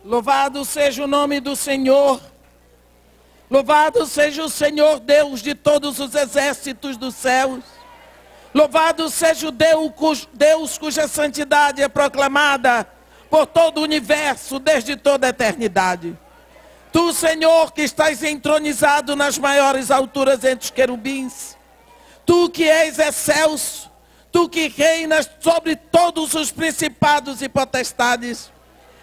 Louvado seja o nome do Senhor. Louvado seja o Senhor Deus de todos os exércitos dos céus. Louvado seja o Deus cuja santidade é proclamada por todo o universo desde toda a eternidade. Tu, Senhor, que estás entronizado nas maiores alturas entre os querubins. Tu que és excelso. Tu que reinas sobre todos os principados e potestades.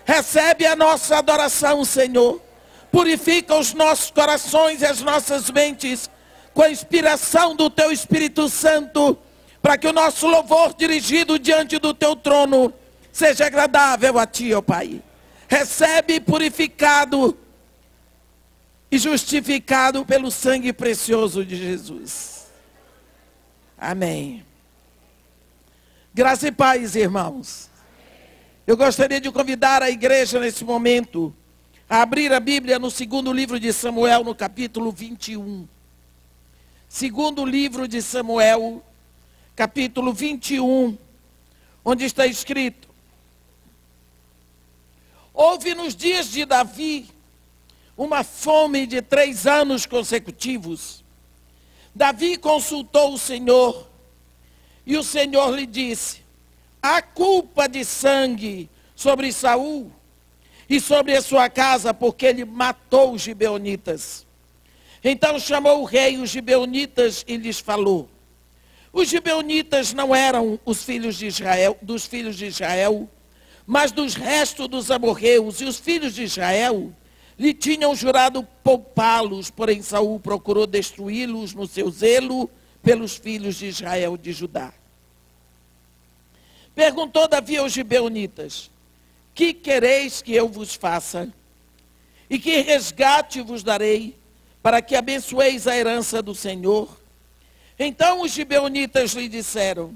Recebe a nossa adoração, Senhor. Purifica os nossos corações e as nossas mentes com a inspiração do Teu Espírito Santo, para que o nosso louvor dirigido diante do Teu trono seja agradável a Ti, ó Pai. Recebe purificado e justificado pelo sangue precioso de Jesus. Amém. Graça e paz, irmãos. Eu gostaria de convidar a igreja nesse momento a abrir a Bíblia no segundo livro de Samuel, no capítulo 21. Segundo livro de Samuel, capítulo 21, onde está escrito: houve nos dias de Davi uma fome de 3 anos consecutivos. Davi consultou o Senhor, e o Senhor lhe disse: há culpa de sangue sobre Saul e sobre a sua casa, porque ele matou os gibeonitas. Então chamou o rei os gibeonitas e lhes falou. Os gibeonitas não eram os filhos de Israel, dos filhos de Israel, mas dos restos dos amorreus, e os filhos de Israel lhe tinham jurado poupá-los, porém Saul procurou destruí-los no seu zelo pelos filhos de Israel de Judá. Perguntou Davi aos gibeonitas: que quereis que eu vos faça? E que resgate vos darei, para que abençoeis a herança do Senhor? Então os gibeonitas lhe disseram: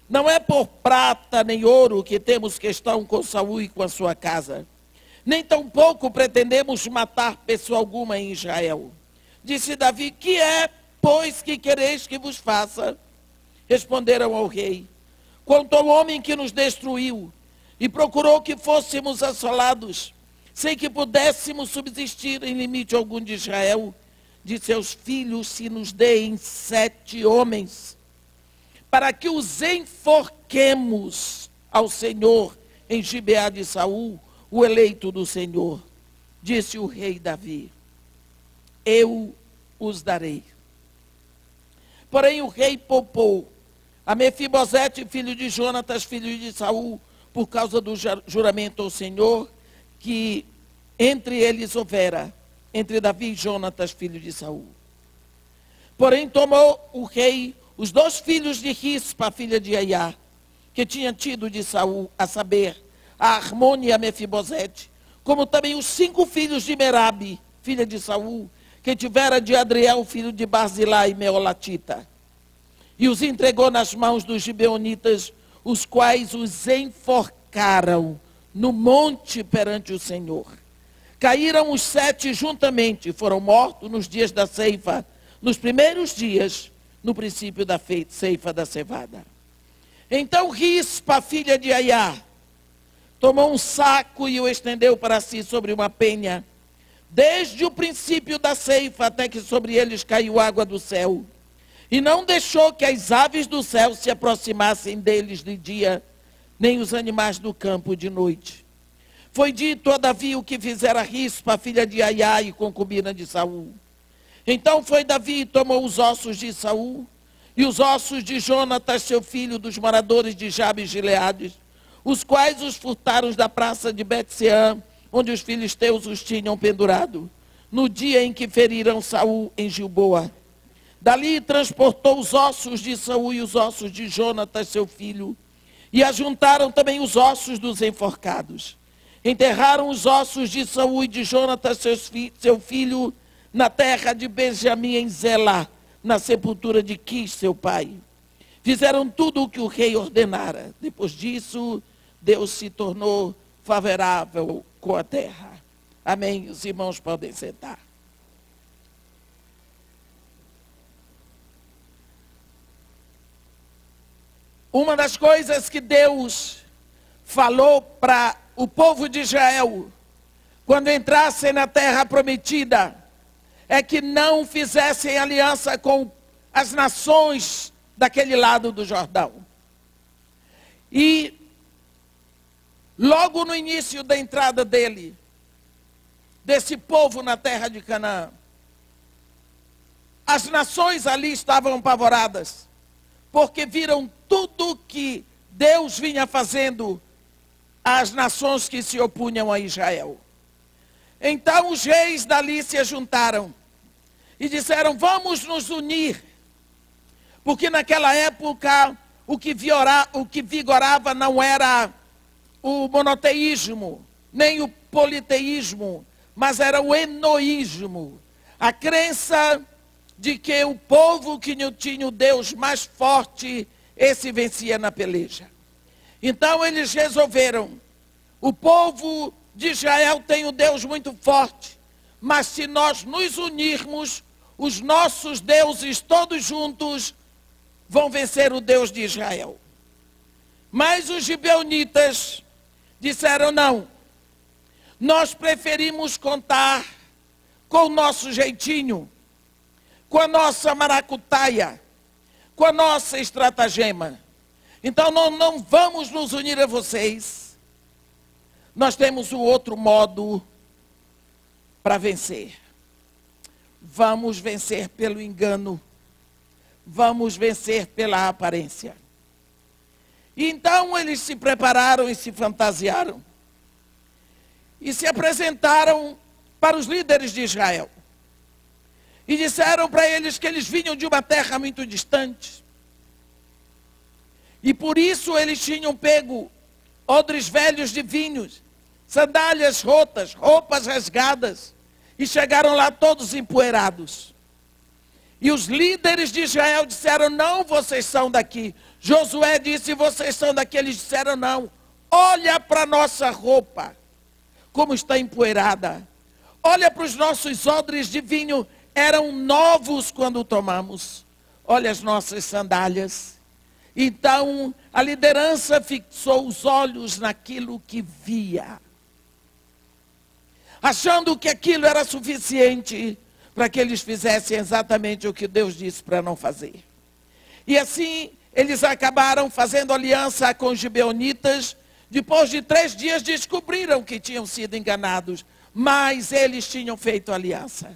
não é por prata nem ouro que temos questão com Saul e com a sua casa, nem tampouco pretendemos matar pessoa alguma em Israel. Disse Davi: que é, pois, que quereis que vos faça? Responderam ao rei: quanto ao homem que nos destruiu e procurou que fôssemos assolados, sem que pudéssemos subsistir em limite algum de Israel, de seus filhos se nos deem 7 homens, para que os enforquemos ao Senhor em Gibeá de Saul, o eleito do Senhor. Disse o rei Davi: eu os darei. Porém o rei poupou a Mefibosete, filho de Jonatas, filho de Saul, por causa do juramento ao Senhor que entre eles houvera, entre Davi e Jonatas, filho de Saul. Porém tomou o rei os 2 filhos de Rispa, filha de Aiá, que tinha tido de Saul, a saber, a Armone e a Mefibosete, como também os 5 filhos de Merabe, filha de Saul, que tivera de Adriel, filho de Barzilai e Meolatita. E os entregou nas mãos dos gibeonitas, os quais os enforcaram no monte perante o Senhor. Caíram os 7 juntamente, foram mortos nos dias da ceifa, nos primeiros dias, no princípio da ceifa da cevada. Então Rispa, filha de Aiá, tomou um saco e o estendeu para si sobre uma penha, desde o princípio da ceifa até que sobre eles caiu água do céu. E não deixou que as aves do céu se aproximassem deles de dia, nem os animais do campo de noite. Foi dito a Davi o que fizera Rispa, filha de Aiá e concubina de Saul. Então foi Davi e tomou os ossos de Saul e os ossos de Jonatas, seu filho, dos moradores de Jabes e Gileade, os quais os furtaram da praça de Bet-seã, onde os filisteus os tinham pendurado, no dia em que feriram Saul em Gilboa. Dali transportou os ossos de Saul e os ossos de Jonatas, seu filho, e ajuntaram também os ossos dos enforcados. Enterraram os ossos de Saul e de Jonatas, seu filho, na terra de Benjamim, em Zelá, na sepultura de Quis, seu pai. Fizeram tudo o que o rei ordenara. Depois disso, Deus se tornou favorável com a terra. Amém. Os irmãos podem sentar. Uma das coisas que Deus falou para o povo de Israel quando entrassem na terra prometida, é que não fizessem aliança com as nações daquele lado do Jordão. E logo no início da entrada desse povo na terra de Canaã, as nações ali estavam apavoradas, porque viram tudo que Deus vinha fazendo às nações que se opunham a Israel. Então os reis dali se juntaram e disseram: vamos nos unir, porque naquela época o que vigorava não era o monoteísmo, nem o politeísmo, mas era o enoísmo, a crença de que o povo que tinha o Deus mais forte, esse vencia na peleja. Então eles resolveram: o povo de Israel tem um Deus muito forte, mas se nós nos unirmos, os nossos deuses todos juntos vão vencer o Deus de Israel. Mas os gibeonitas disseram: não, nós preferimos contar com o nosso jeitinho, com a nossa maracutaia, com a nossa estratagema. Então não vamos nos unir a vocês. Nós temos o outro modo para vencer. Vamos vencer pelo engano. Vamos vencer pela aparência. E então eles se prepararam e se fantasiaram. E se apresentaram para os líderes de Israel. E disseram para eles que eles vinham de uma terra muito distante. E por isso eles tinham pego odres velhos de vinhos, sandálias rotas, roupas rasgadas. E chegaram lá todos empoeirados. E os líderes de Israel disseram: não, vocês são daqui. Josué disse: vocês são daqui. Eles disseram: não, olha para a nossa roupa, como está empoeirada. Olha para os nossos odres de vinho, eram novos quando tomamos. Olha as nossas sandálias. Então a liderança fixou os olhos naquilo que via, achando que aquilo era suficiente para que eles fizessem exatamente o que Deus disse para não fazer. E assim eles acabaram fazendo aliança com os gibeonitas. Depois de 3 dias descobriram que tinham sido enganados, mas eles tinham feito aliança.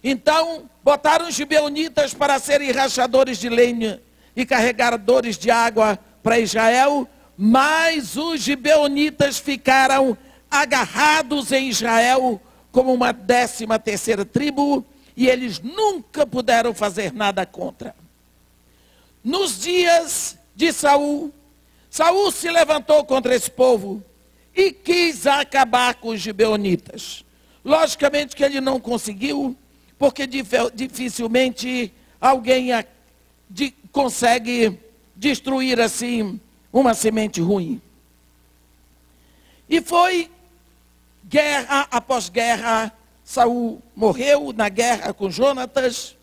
Então botaram os gibeonitas para serem rachadores de lenha e carregadores de água para Israel, mas os gibeonitas ficaram agarrados em Israel como uma 13ª tribo, e eles nunca puderam fazer nada contra. Nos dias de Saul, Saul se levantou contra esse povo e quis acabar com os gibeonitas. Logicamente que ele não conseguiu, porque dificilmente alguém consegue destruir assim uma semente ruim. E foi guerra após guerra. Saul morreu na guerra com Jonatas,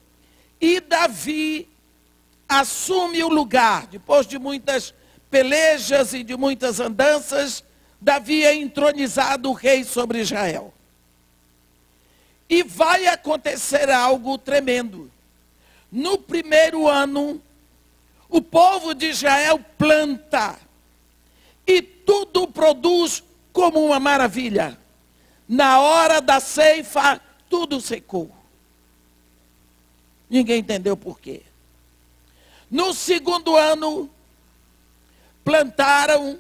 e Davi assume o lugar. Depois de muitas pelejas e de muitas andanças, Davi é entronizado rei sobre Israel. E vai acontecer algo tremendo. No primeiro ano, o povo de Israel planta, e tudo produz como uma maravilha. Na hora da ceifa, tudo secou. Ninguém entendeu por quê. No segundo ano, plantaram,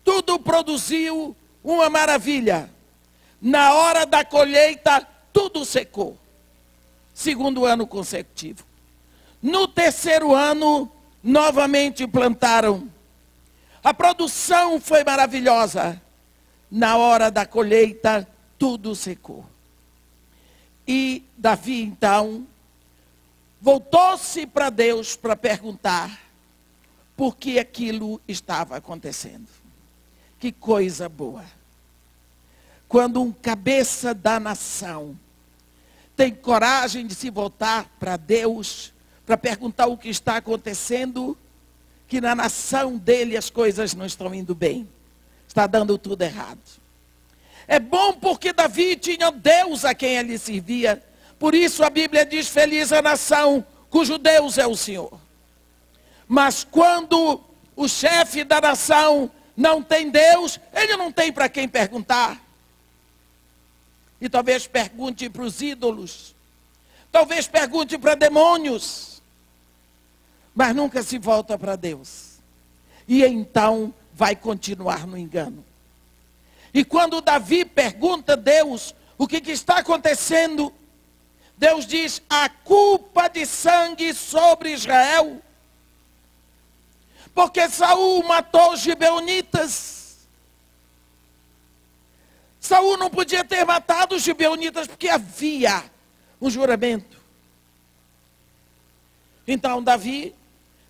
tudo produziu uma maravilha. Na hora da colheita, tudo secou. Segundo ano consecutivo. No terceiro ano, novamente plantaram. A produção foi maravilhosa. Na hora da colheita, tudo secou. E Davi, então, voltou-se para Deus para perguntar por que aquilo estava acontecendo. Que coisa boa. Quando um cabeça da nação tem coragem de se voltar para Deus, para perguntar o que está acontecendo, que na nação dele as coisas não estão indo bem. Está dando tudo errado. É bom porque Davi tinha Deus a quem ele servia. Por isso a Bíblia diz: feliz a nação cujo Deus é o Senhor. Mas quando o chefe da nação não tem Deus, ele não tem para quem perguntar. E talvez pergunte para os ídolos, talvez pergunte para demônios, mas nunca se volta para Deus. E então vai continuar no engano. E quando Davi pergunta a Deus o que está acontecendo, Deus diz: a culpa de sangue sobre Israel, porque Saul matou os gibeonitas. Saul não podia ter matado os gibeonitas porque havia um juramento. Então Davi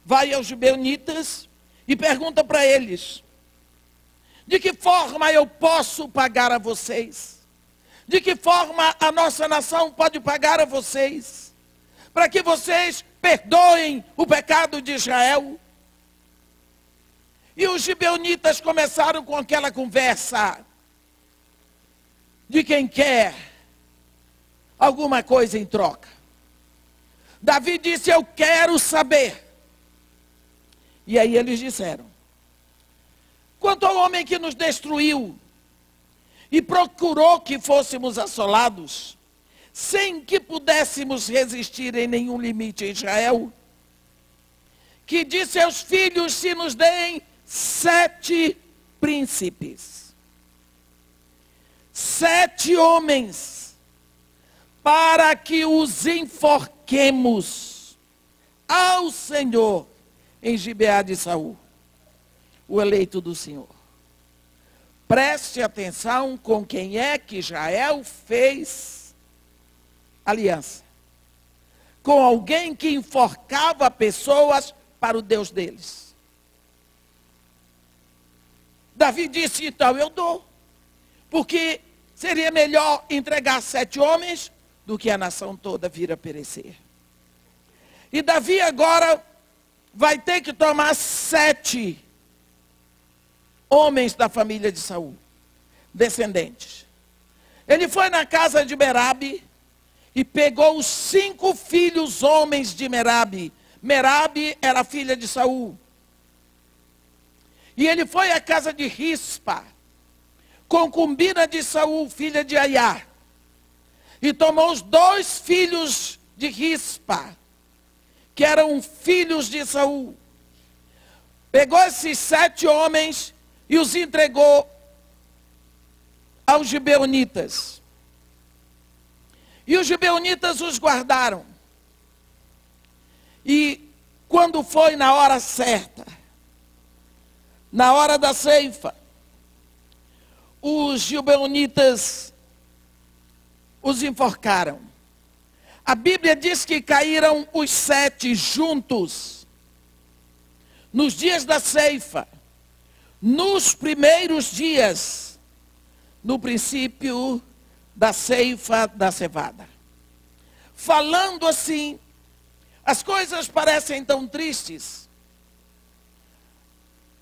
vai aos gibeonitas e pergunta para eles: de que forma eu posso pagar a vocês? De que forma a nossa nação pode pagar a vocês? Para que vocês perdoem o pecado de Israel? E os gibeonitas começaram com aquela conversa de quem quer alguma coisa em troca. Davi disse: eu quero saber. E aí eles disseram: quanto ao homem que nos destruiu e procurou que fôssemos assolados, sem que pudéssemos resistir em nenhum limite em Israel, que disse aos filhos: se nos deem 7 príncipes, 7 homens, para que os enforquemos ao Senhor em Gibeá de Saul, o eleito do Senhor. Preste atenção com quem é que Israel fez aliança. Com alguém que enforcava pessoas para o Deus deles. Davi disse: então eu dou. Porque seria melhor entregar 7 homens do que a nação toda vir a perecer. E Davi agora vai ter que tomar 7 homens da família de Saul, descendentes. Ele foi na casa de Merabe e pegou os 5 filhos homens de Merabe. Merabe era filha de Saul. E ele foi à casa de Rispa, concubina de Saul, filha de Aiá, e tomou os 2 filhos de Rispa, que eram filhos de Saul. Pegou esses 7 homens e os entregou aos gibeonitas. E os gibeonitas os guardaram. E quando foi na hora certa, na hora da ceifa, os gibeonitas os enforcaram. A Bíblia diz que caíram os 7 juntos, nos dias da ceifa, nos primeiros dias, no princípio da ceifa da cevada. Falando assim, as coisas parecem tão tristes.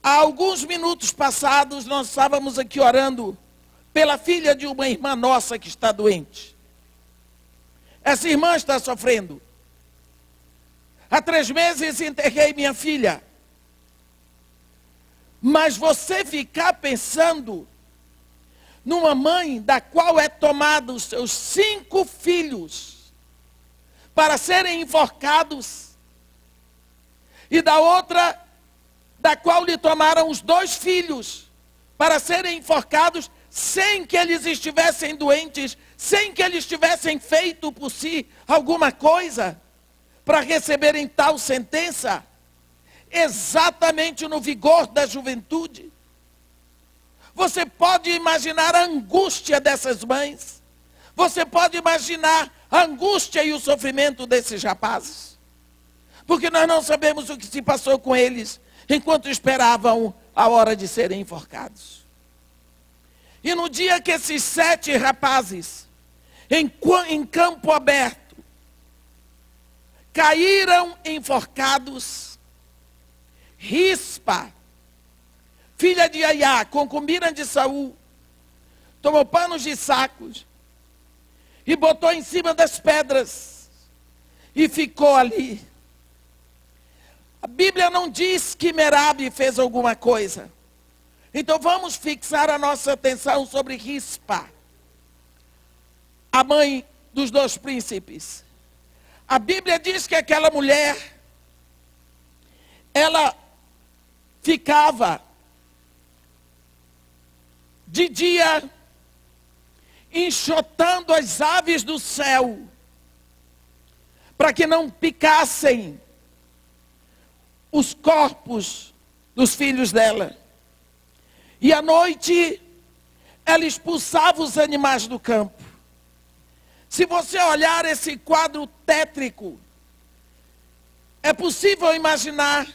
Há alguns minutos passados, nós estávamos aqui orando pela filha de uma irmã nossa que está doente. Essa irmã está sofrendo. Há 3 meses enterrei minha filha. Mas você ficar pensando numa mãe da qual é tomado os seus 5 filhos para serem enforcados, e da outra, da qual lhe tomaram os 2 filhos para serem enforcados, sem que eles estivessem doentes, sem que eles tivessem feito por si alguma coisa para receberem tal sentença, exatamente no vigor da juventude. Você pode imaginar a angústia dessas mães, você pode imaginar a angústia e o sofrimento desses rapazes, porque nós não sabemos o que se passou com eles enquanto esperavam a hora de serem enforcados. E no dia que esses 7 rapazes, em campo aberto, caíram enforcados, Rispa, filha de Aiá, concubina de Saul, tomou panos de sacos e botou em cima das pedras e ficou ali. A Bíblia não diz que Merabe fez alguma coisa. Então vamos fixar a nossa atenção sobre Rispa, a mãe dos 2 príncipes. A Bíblia diz que aquela mulher, ela ficava de dia enxotando as aves do céu, para que não picassem os corpos dos filhos dela. E à noite, ela expulsava os animais do campo. Se você olhar esse quadro tétrico, é possível imaginar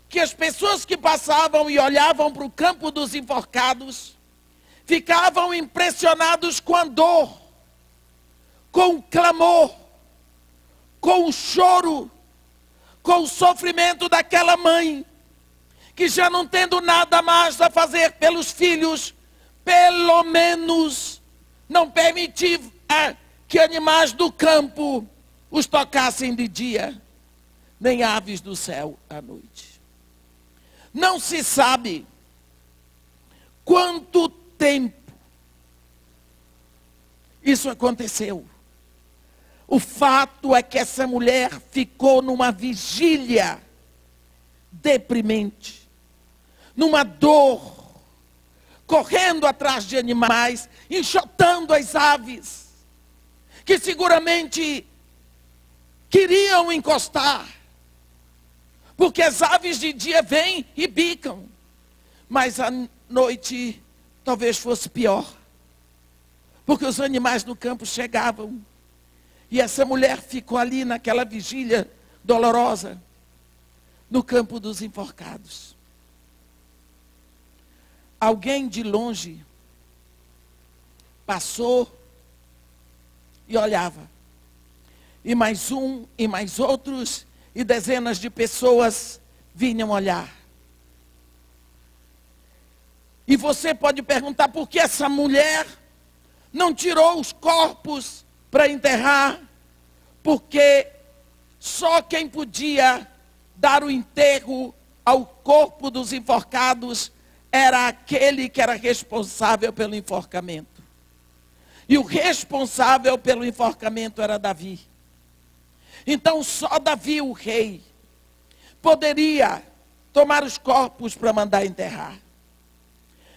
que as pessoas que passavam e olhavam para o campo dos enforcados ficavam impressionados com a dor, com o clamor, com o choro, com o sofrimento daquela mãe, que já não tendo nada mais a fazer pelos filhos, pelo menos não permitia que animais do campo os tocassem de dia, nem aves do céu à noite. Não se sabe quanto tempo isso aconteceu. O fato é que essa mulher ficou numa vigília deprimente, numa dor, correndo atrás de animais, enxotando as aves, que seguramente queriam encostar, porque as aves de dia vêm e bicam, mas à noite talvez fosse pior, porque os animais do campo chegavam, e essa mulher ficou ali naquela vigília dolorosa, no campo dos enforcados. Alguém de longe passou e olhava. E mais um, e mais outros, e dezenas de pessoas vinham olhar. E você pode perguntar por que essa mulher não tirou os corpos para enterrar, porque só quem podia dar o enterro ao corpo dos enforcados era aquele que era responsável pelo enforcamento. E o responsável pelo enforcamento era Davi. Então só Davi, o rei, poderia tomar os corpos para mandar enterrar.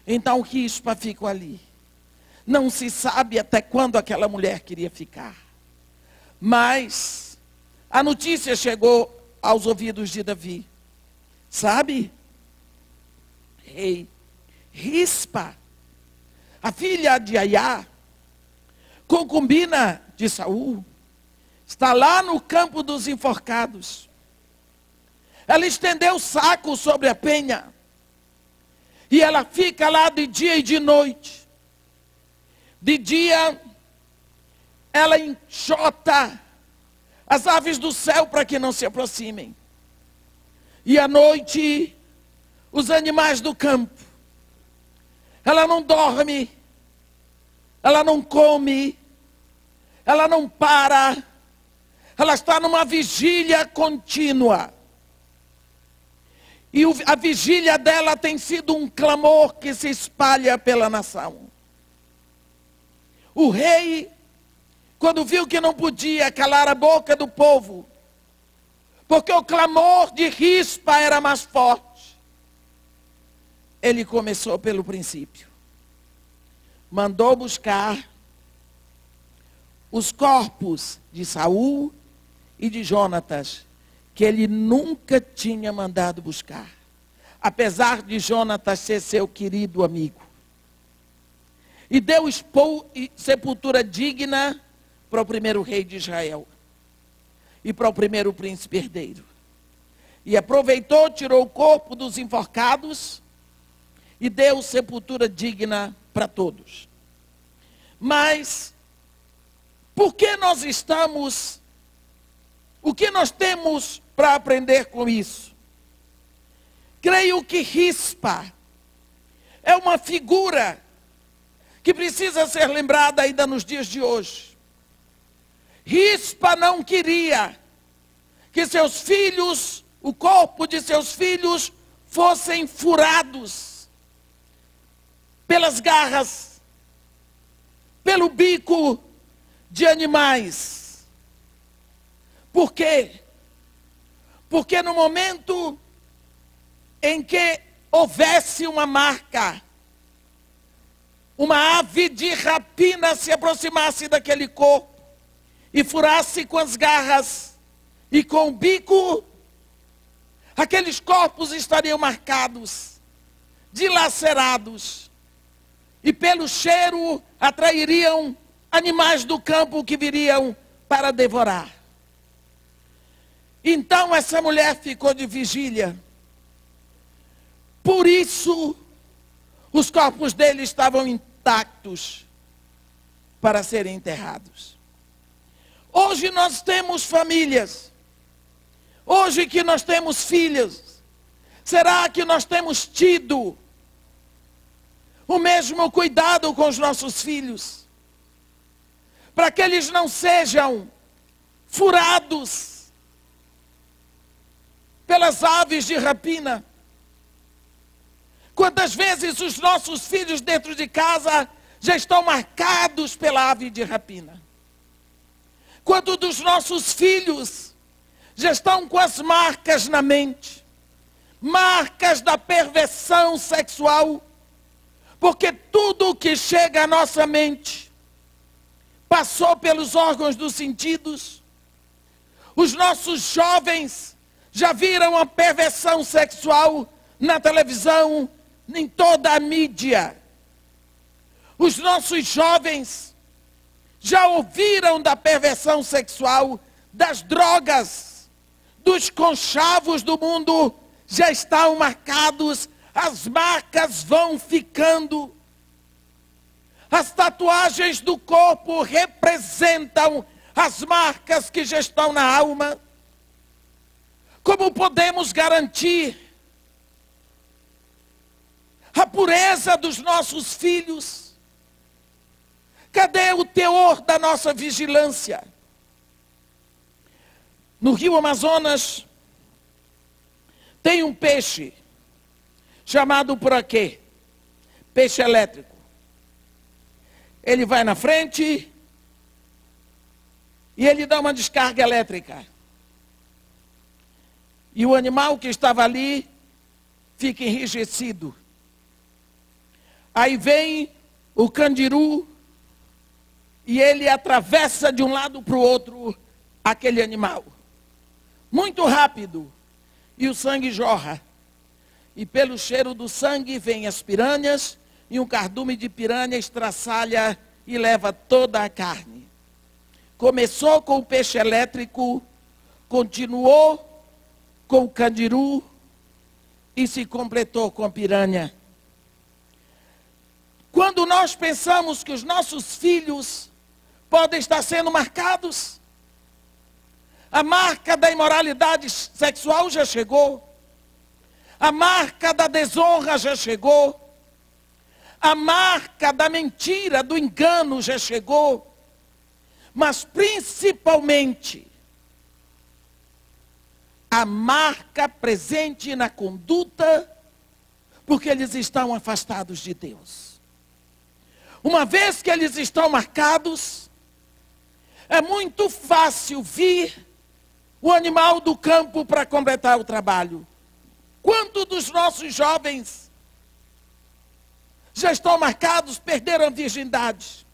Então Rispa ficou ali. Não se sabe até quando aquela mulher queria ficar. Mas a notícia chegou aos ouvidos de Davi. Sabe? Rei, Rispa, a filha de Aiá, concubina de Saul, está lá no campo dos enforcados. Ela estendeu o saco sobre a penha, e ela fica lá de dia e de noite. De dia, ela enxota as aves do céu para que não se aproximem. E à noite, os animais do campo. Ela não dorme, ela não come, ela não para, ela está numa vigília contínua. E a vigília dela tem sido um clamor que se espalha pela nação. O rei, quando viu que não podia calar a boca do povo, porque o clamor de Rispa era mais forte, ele começou pelo princípio. Mandou buscar os corpos de Saul e de Jonatas, que ele nunca tinha mandado buscar, apesar de Jonatas ser seu querido amigo. E deu sepultura digna para o primeiro rei de Israel e para o primeiro príncipe herdeiro. E aproveitou, tirou o corpo dos enforcados e deu sepultura digna para todos. Mas, por que nós estamos... O que nós temos para aprender com isso? Creio que Rispa é uma figura que precisa ser lembrada ainda nos dias de hoje. Rispa não queria que seus filhos, o corpo de seus filhos, fossem furados pelas garras, pelo bico de animais. Por quê? Porque no momento em que houvesse uma marca, uma ave de rapina se aproximasse daquele corpo e furasse com as garras e com o bico, aqueles corpos estariam marcados, dilacerados, e pelo cheiro atrairiam animais do campo que viriam para devorar. Então essa mulher ficou de vigília. Por isso, os corpos dele estavam intactos para serem enterrados. Hoje nós temos famílias. Hoje que nós temos filhos. Será que nós temos tido o mesmo cuidado com os nossos filhos? Para que eles não sejam furados pelas aves de rapina. Quantas vezes os nossos filhos dentro de casa já estão marcados pela ave de rapina? Quantos dos nossos filhos já estão com as marcas na mente? Marcas da perversão sexual. Porque tudo que chega à nossa mente passou pelos órgãos dos sentidos. Os nossos jovens já viram a perversão sexual na televisão, em toda a mídia. Os nossos jovens já ouviram da perversão sexual, das drogas, dos conchavos do mundo, já estão marcados, as marcas vão ficando. As tatuagens do corpo representam as marcas que já estão na alma. Como podemos garantir a pureza dos nossos filhos? Cadê o teor da nossa vigilância? No rio Amazonas tem um peixe chamado por aqui, peixe elétrico. Ele vai na frente e ele dá uma descarga elétrica. E o animal que estava ali fica enrijecido. Aí vem o candiru e ele atravessa de um lado para o outro aquele animal. Muito rápido. E o sangue jorra. E pelo cheiro do sangue vem as piranhas e um cardume de piranha estraçalha e leva toda a carne. Começou com o peixe elétrico, continuou com o candiru e se completou com a piranha. Quando nós pensamos que os nossos filhos podem estar sendo marcados, a marca da imoralidade sexual já chegou, a marca da desonra já chegou, a marca da mentira, do engano já chegou, mas principalmente a marca presente na conduta, porque eles estão afastados de Deus. Uma vez que eles estão marcados, é muito fácil vir o animal do campo para completar o trabalho. Quantos dos nossos jovens já estão marcados, perderam a virgindade?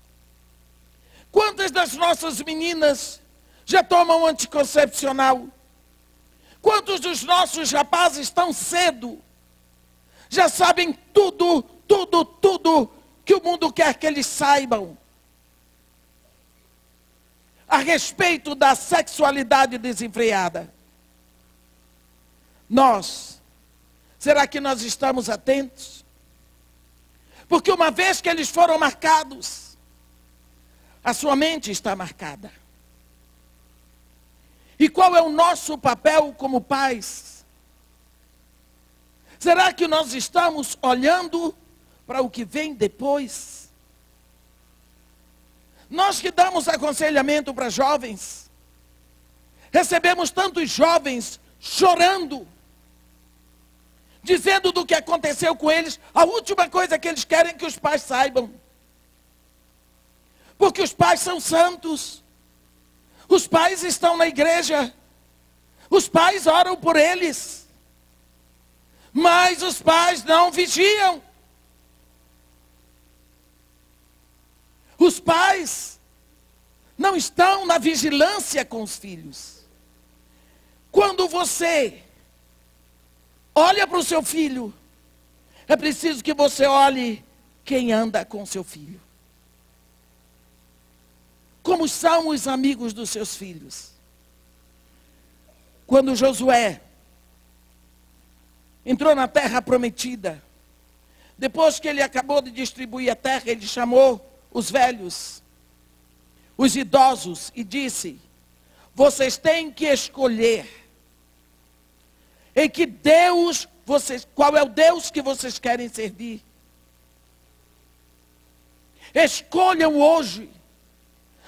Quantas das nossas meninas já tomam anticoncepcional? Quantos dos nossos rapazes tão cedo já sabem tudo que o mundo quer que eles saibam a respeito da sexualidade desenfreada? Será que nós estamos atentos? Porque uma vez que eles foram marcados, a sua mente está marcada. E qual é o nosso papel como pais? Será que nós estamos olhando para o que vem depois? Nós que damos aconselhamento para jovens, recebemos tantos jovens chorando, dizendo do que aconteceu com eles. A última coisa que eles querem é que os pais saibam. Porque os pais são santos. Os pais estão na igreja. Os pais oram por eles. Mas os pais não vigiam. Os pais não estão na vigilância com os filhos. Quando você olha para o seu filho, é preciso que você olhe quem anda com o seu filho. Como são os amigos dos seus filhos? Quando Josué entrou na terra prometida, depois que ele acabou de distribuir a terra, ele chamou os velhos, os idosos, e disse: vocês têm que escolher em que Deus, qual é o Deus que vocês querem servir. Escolham hoje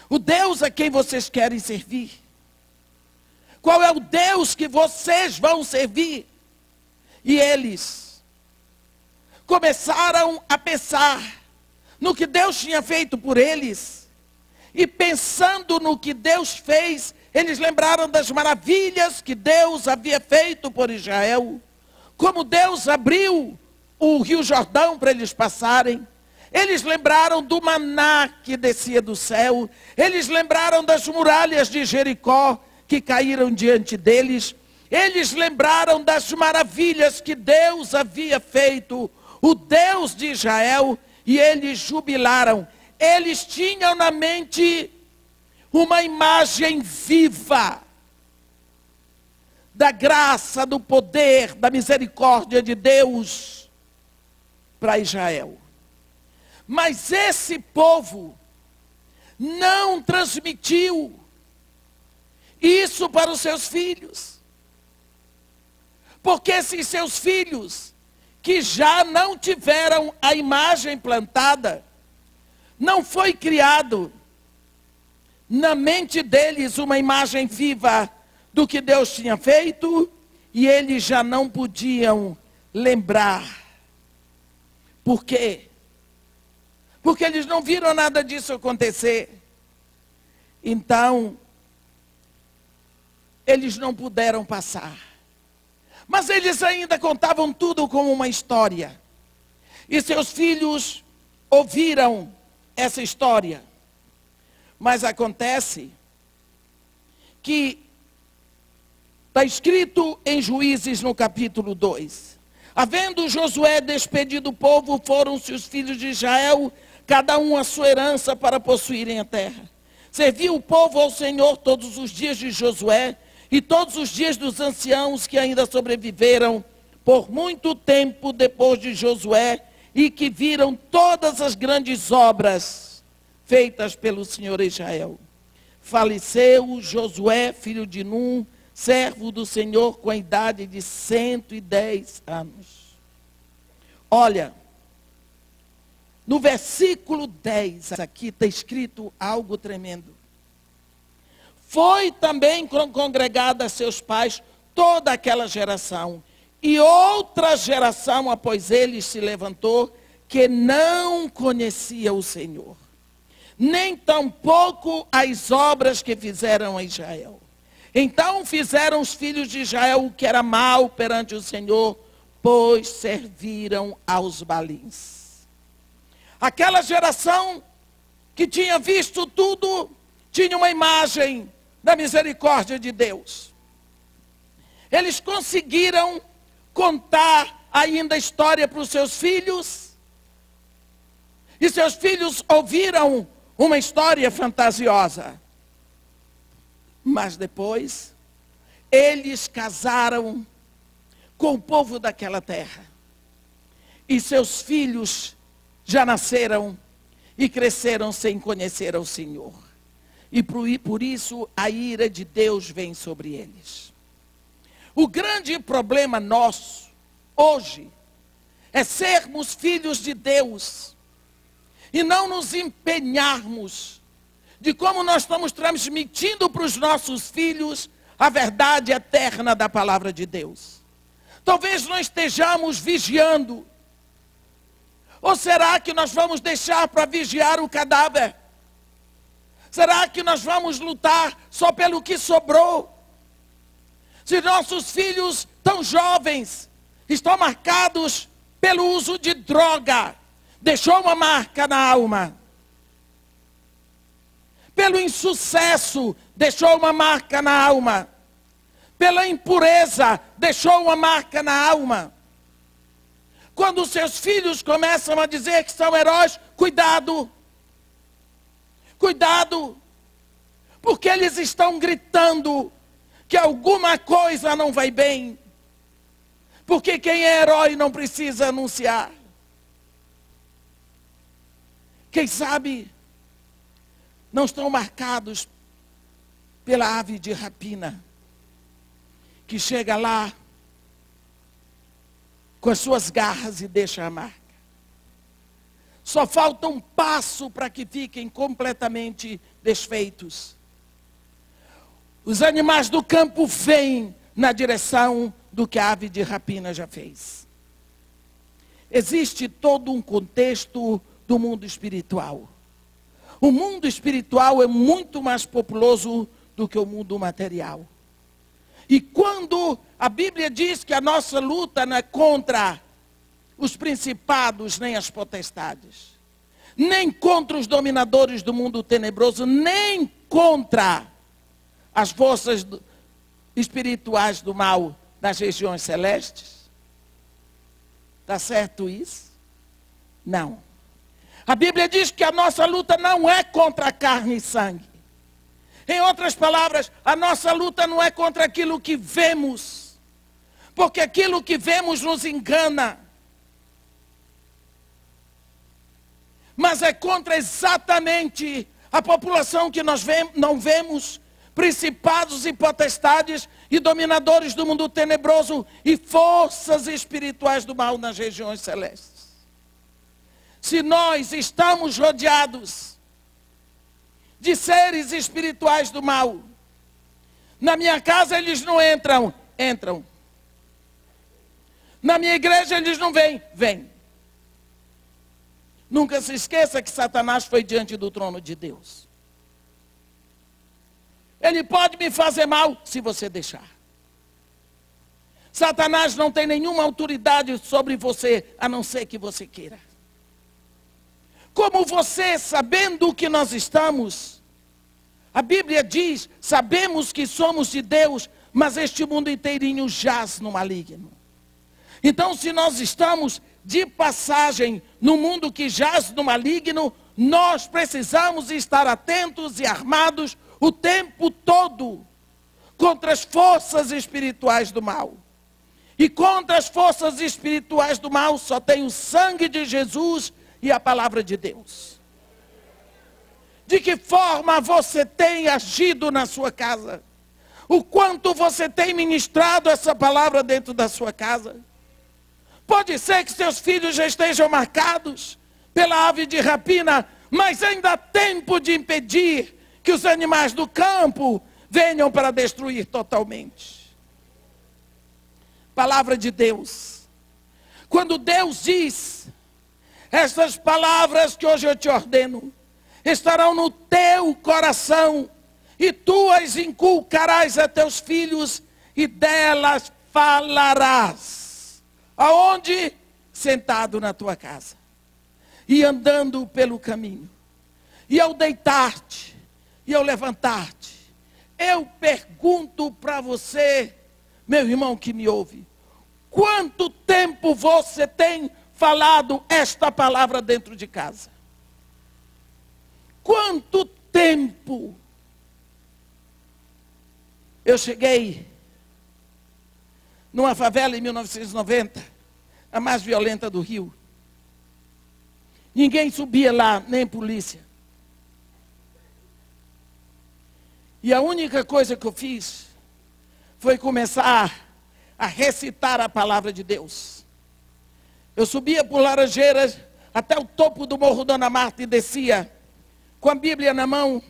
o Deus a quem vocês querem servir. Qual é o Deus que vocês vão servir? E eles começaram a pensar no que Deus tinha feito por eles. E pensando no que Deus fez, eles lembraram das maravilhas que Deus havia feito por Israel. Como Deus abriu o Rio Jordão para eles passarem. Eles lembraram do maná que descia do céu. Eles lembraram das muralhas de Jericó que caíram diante deles. Eles lembraram das maravilhas que Deus havia feito, o Deus de Israel, e eles jubilaram. Eles tinham na mente uma imagem viva da graça, do poder, da misericórdia de Deus para Israel. Mas esse povo não transmitiu isso para os seus filhos. Porque esses seus filhos, que já não tiveram a imagem plantada, não foi criado na mente deles uma imagem viva do que Deus tinha feito, e eles já não podiam lembrar. Por quê? Porque eles não viram nada disso acontecer. Então, eles não puderam passar. Mas eles ainda contavam tudo como uma história. E seus filhos ouviram essa história. Mas acontece que está escrito em Juízes no capítulo 2. Havendo Josué despedido o povo, foram-se os filhos de Israel, cada um a sua herança para possuírem a terra. Serviu o povo ao Senhor todos os dias de Josué e todos os dias dos anciãos que ainda sobreviveram por muito tempo depois de Josué e que viram todas as grandes obras feitas pelo Senhor Israel. Faleceu Josué, filho de Num, servo do Senhor, com a idade de 110 anos. Olha, no versículo 10, aqui está escrito algo tremendo. Foi também congregada a seus pais toda aquela geração, e outra geração após eles se levantou, que não conhecia o Senhor, nem tampouco as obras que fizeram a Israel. Então fizeram os filhos de Israel o que era mal perante o Senhor, pois serviram aos Balins. Aquela geração que tinha visto tudo, tinha uma imagem da misericórdia de Deus. Eles conseguiram contar ainda a história para os seus filhos, e seus filhos ouviram uma história fantasiosa. Mas depois, eles casaram com o povo daquela terra. E seus filhos já nasceram e cresceram sem conhecer ao Senhor. E por isso a ira de Deus vem sobre eles. O grande problema nosso, hoje, é sermos filhos de Deus e não nos empenharmos de como nós estamos transmitindo para os nossos filhos a verdade eterna da palavra de Deus. Talvez não estejamos vigiando. Ou será que nós vamos deixar para vigiar o cadáver? Será que nós vamos lutar só pelo que sobrou? Se nossos filhos tão jovens estão marcados pelo uso de droga, deixou uma marca na alma. Pelo insucesso, deixou uma marca na alma. Pela impureza, deixou uma marca na alma. Quando os seus filhos começam a dizer que são heróis, cuidado. Cuidado. Porque eles estão gritando que alguma coisa não vai bem. Porque quem é herói não precisa anunciar. Quem sabe não estão marcados pela ave de rapina, que chega lá com as suas garras e deixa a marca. Só falta um passo para que fiquem completamente desfeitos. Os animais do campo vêm na direção do que a ave de rapina já fez. Existe todo um contexto do mundo espiritual. O mundo espiritual é muito mais populoso do que o mundo material. E quando a Bíblia diz que a nossa luta não é contra os principados nem as potestades, nem contra os dominadores do mundo tenebroso, nem contra as forças espirituais do mal das regiões celestes. Está certo isso? Não. A Bíblia diz que a nossa luta não é contra carne e sangue. Em outras palavras, a nossa luta não é contra aquilo que vemos, porque aquilo que vemos nos engana. Mas é contra exatamente a população que nós não vemos, principados e potestades e dominadores do mundo tenebroso e forças espirituais do mal nas regiões celestes. Se nós estamos rodeados de seres espirituais do mal, na minha casa eles não entram, entram. Na minha igreja eles não vêm, vêm. Nunca se esqueça que Satanás foi diante do trono de Deus. Ele pode me fazer mal se você deixar. Satanás não tem nenhuma autoridade sobre você, a não ser que você queira. Como você, sabendo que nós estamos, a Bíblia diz, sabemos que somos de Deus, mas este mundo inteirinho jaz no maligno. Então, se nós estamos de passagem no mundo que jaz no maligno, nós precisamos estar atentos e armados o tempo todo contra as forças espirituais do mal. E contra as forças espirituais do mal só tem o sangue de Jesus e a palavra de Deus. De que forma você tem agido na sua casa? O quanto você tem ministrado essa palavra dentro da sua casa? Pode ser que seus filhos já estejam marcados pela ave de rapina, mas ainda há tempo de impedir que os animais do campo venham para destruir totalmente. Palavra de Deus. Quando Deus diz, estas palavras que hoje eu te ordeno, estarão no teu coração, e tu as inculcarás a teus filhos, e delas falarás. Aonde? Sentado na tua casa, e andando pelo caminho, e ao deitar-te, e ao levantar-te. Eu pergunto para você, meu irmão que me ouve, quanto tempo você tem falado esta palavra dentro de casa? Quanto tempo? Eu cheguei numa favela em 1990, a mais violenta do Rio. Ninguém subia lá, nem polícia. E a única coisa que eu fiz foi começar a recitar a palavra de Deus. Eu subia por Laranjeiras até o topo do Morro Dona Marta e descia com a Bíblia na mão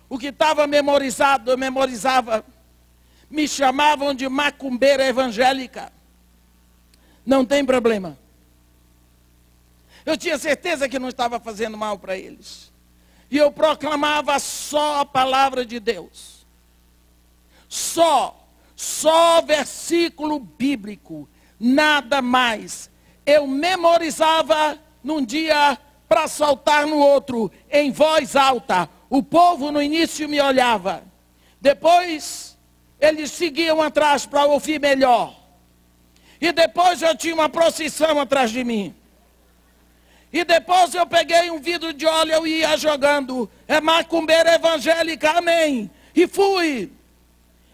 o que estava memorizado, eu memorizava. Me chamavam de macumbeira evangélica. Não tem problema. Eu tinha certeza que não estava fazendo mal para eles. E eu proclamava só a palavra de Deus. Só versículo bíblico, nada mais. Eu memorizava num dia para soltar no outro, em voz alta. O povo no início me olhava. Depois, eles seguiam atrás para ouvir melhor. E depois eu tinha uma procissão atrás de mim. E depois eu peguei um vidro de óleo e ia jogando. É macumbeira evangélica, amém. E fui.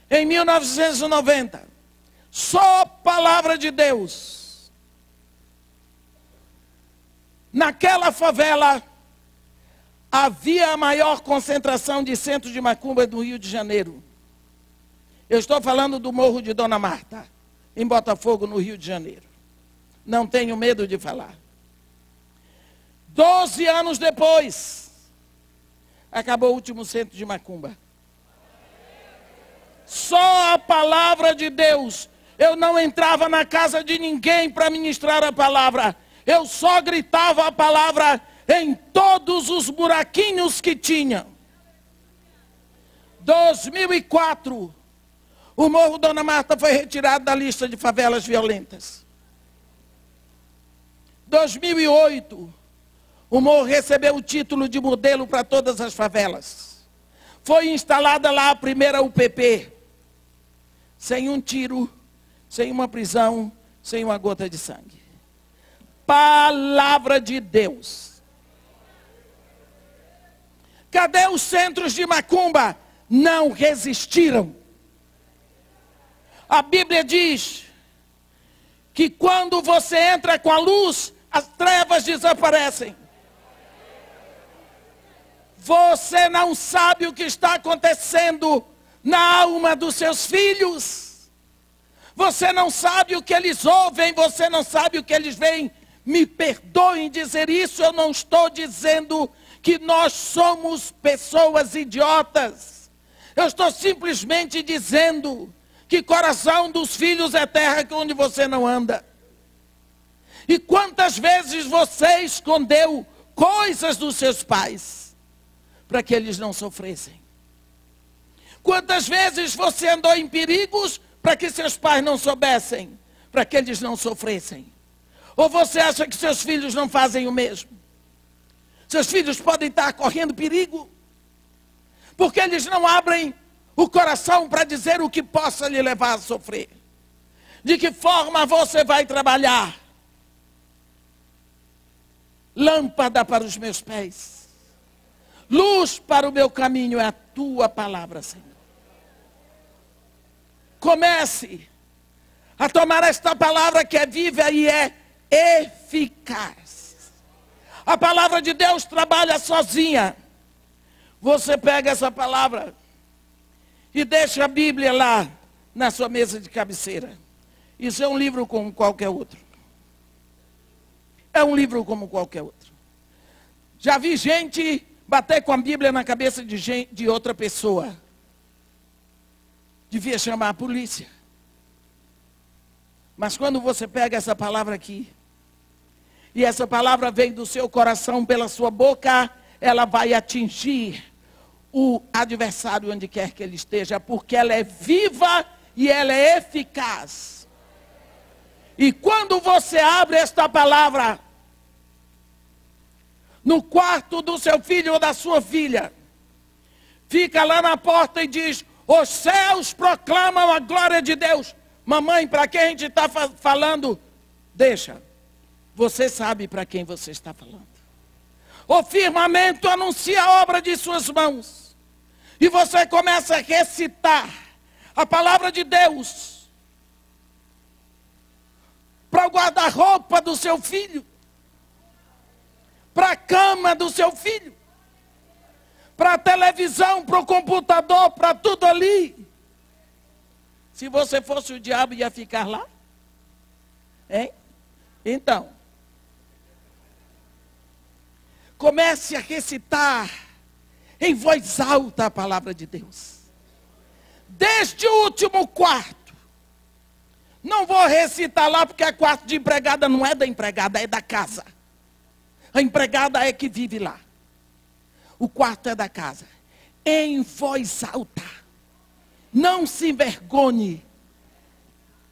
Em 1990. Só palavra de Deus. Naquela favela, havia a maior concentração de centros de macumba do Rio de Janeiro. Eu estou falando do Morro de Dona Marta, em Botafogo, no Rio de Janeiro. Não tenho medo de falar. 12 anos depois, acabou o último centro de macumba. Só a palavra de Deus. Eu não entrava na casa de ninguém para ministrar a palavra. Eu só gritava a palavra em todos os buraquinhos que tinha. 2004, o Morro Dona Marta foi retirado da lista de favelas violentas. 2008, o morro recebeu o título de modelo para todas as favelas. Foi instalada lá a primeira UPP. Sem um tiro, sem uma prisão, sem uma gota de sangue. Palavra de Deus. Cadê os centros de macumba? Não resistiram. A Bíblia diz que quando você entra com a luz, as trevas desaparecem. Você não sabe o que está acontecendo na alma dos seus filhos. Você não sabe o que eles ouvem, você não sabe o que eles veem. Me perdoem dizer isso, eu não estou dizendo que nós somos pessoas idiotas. Eu estou simplesmente dizendo que coração dos filhos é terra onde você não anda. E quantas vezes você escondeu coisas dos seus pais para que eles não sofressem? Quantas vezes você andou em perigos para que seus pais não soubessem, para que eles não sofressem? Ou você acha que seus filhos não fazem o mesmo? Seus filhos podem estar correndo perigo, porque eles não abrem o coração para dizer o que possa lhe levar a sofrer. De que forma você vai trabalhar? Lâmpada para os meus pés, luz para o meu caminho é a tua palavra, Senhor. Comece a tomar esta palavra que é viva e é eficaz. A palavra de Deus trabalha sozinha. Você pega essa palavra e deixa a Bíblia lá na sua mesa de cabeceira. Isso é um livro como qualquer outro. É um livro como qualquer outro. Já vi gente bater com a Bíblia na cabeça de outra pessoa. Devia chamar a polícia. Mas quando você pega essa palavra aqui, e essa palavra vem do seu coração pela sua boca, ela vai atingir o adversário onde quer que ele esteja, porque ela é viva e ela é eficaz. E quando você abre esta palavra no quarto do seu filho ou da sua filha, fica lá na porta e diz: os céus proclamam a glória de Deus. Mamãe, para quem a gente está falando? Deixa. Você sabe para quem você está falando. O firmamento anuncia a obra de suas mãos. E você começa a recitar a palavra de Deus para o guarda-roupa do seu filho, para a cama do seu filho, para a televisão, para o computador, para tudo ali. Se você fosse o diabo, ia ficar lá? Hein? Então, comece a recitar em voz alta a palavra de Deus. Desde o último quarto. Não vou recitar lá porque é quarto de empregada, não é da empregada, é da casa. A empregada é que vive lá. O quarto é da casa. Em voz alta. Não se envergonhe.